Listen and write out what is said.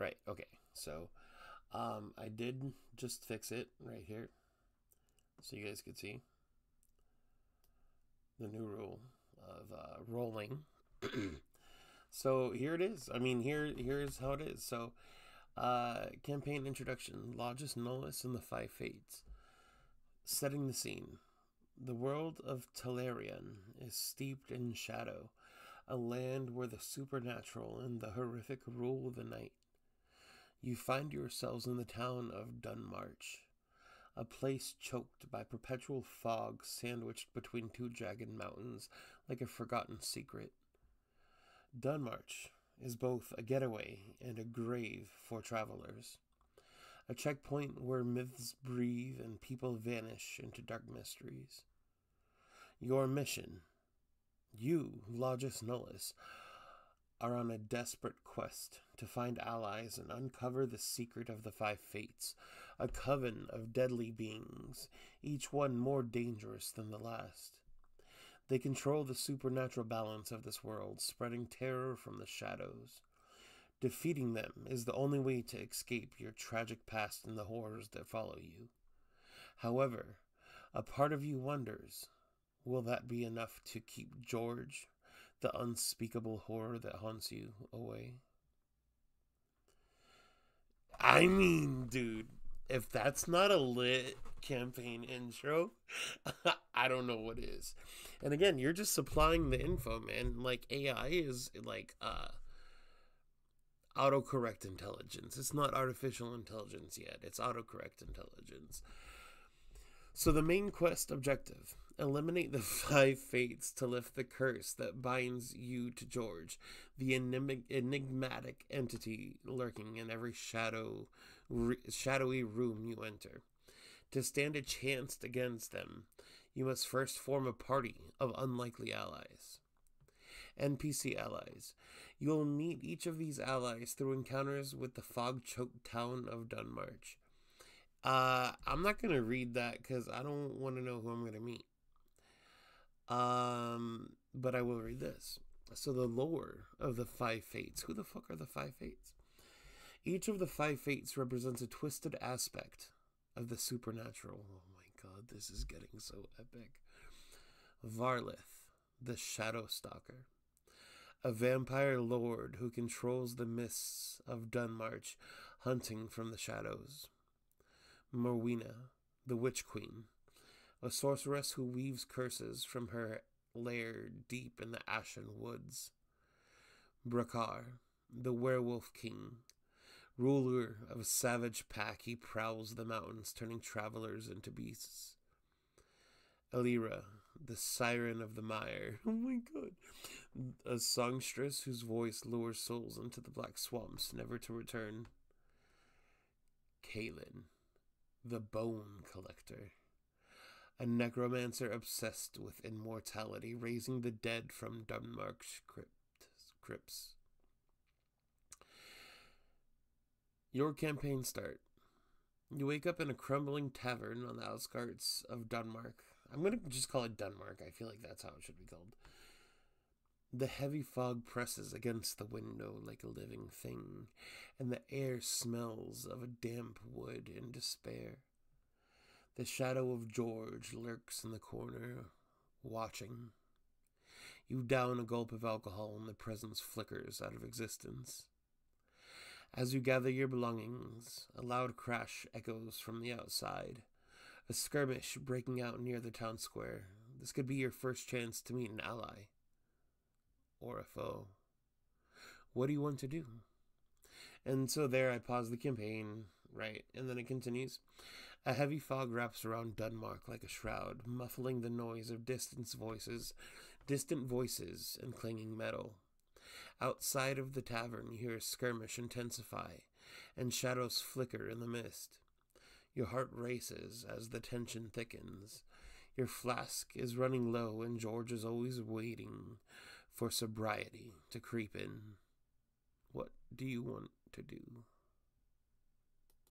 Right, okay. So, I did just fix it right here. So you guys could see the new rule of rolling. So here it is. I mean, here's how it is. So, campaign introduction: Logis Nullis and the Five Fates. Setting the scene: the world of Telerian is steeped in shadow, a land where the supernatural and the horrific rule the night. You find yourselves in the town of Dunmarch, a place choked by perpetual fog sandwiched between two jagged mountains like a forgotten secret. Dunmarch is both a getaway and a grave for travelers, a checkpoint where myths breathe and people vanish into dark mysteries. Your mission: you, Logis Nullis, are on a desperate quest to find allies and uncover the secret of the Five Fates, a coven of deadly beings, each one more dangerous than the last. They control the supernatural balance of this world, spreading terror from the shadows. Defeating them is the only way to escape your tragic past and the horrors that follow you. However, a part of you wonders, will that be enough to keep George, the unspeakable horror that haunts you, away? I mean, dude, if that's not a lit campaign intro, I don't know what is. And again, you're just supplying the info, man. Like, AI is like AutoCorrect Intelligence. It's not artificial intelligence yet. It's AutoCorrect Intelligence. So the main quest objective: eliminate the Five Fates to lift the curse that binds you to George, the enigmatic entity lurking in every shadowy room you enter. To stand a chance against them, you must first form a party of unlikely allies. NPC allies. You'll meet each of these allies through encounters with the fog-choked town of Dunmarch. I'm not gonna read that because I don't want to know who I'm gonna meet. But I will read this. So the lore of the Five Fates. Who the fuck are the Five Fates? Each of the Five Fates represents a twisted aspect of the supernatural. Oh my god, this is getting so epic. Varlith, the Shadow Stalker, a vampire lord who controls the mists of Dunmarch, hunting from the shadows. Morwina, the Witch Queen, a sorceress who weaves curses from her lair deep in the ashen woods. Brakar, the Werewolf King, ruler of a savage pack, he prowls the mountains, turning travelers into beasts. Elira, the Siren of the Mire, oh my god, a songstress whose voice lures souls into the black swamps, never to return. Kaelin, the Bone Collector, a necromancer obsessed with immortality, raising the dead from Dunmark's crypts. Your campaign start. You wake up in a crumbling tavern on the outskirts of Dunmark. I'm going to just call it Dunmark. I feel like that's how it should be called. The heavy fog presses against the window like a living thing, and the air smells of a damp wood and despair. The shadow of George lurks in the corner, watching. You down a gulp of alcohol and the presence flickers out of existence. As you gather your belongings, a loud crash echoes from the outside. A skirmish breaking out near the town square. This could be your first chance to meet an ally. Or a foe. What do you want to do? And so there I pause the campaign, right? And then it continues. A heavy fog wraps around Dunmark like a shroud, muffling the noise of distant voices and clanging metal. Outside of the tavern, you hear a skirmish intensify, and shadows flicker in the mist. Your heart races as the tension thickens. Your flask is running low, and George is always waiting for sobriety to creep in. What do you want to do?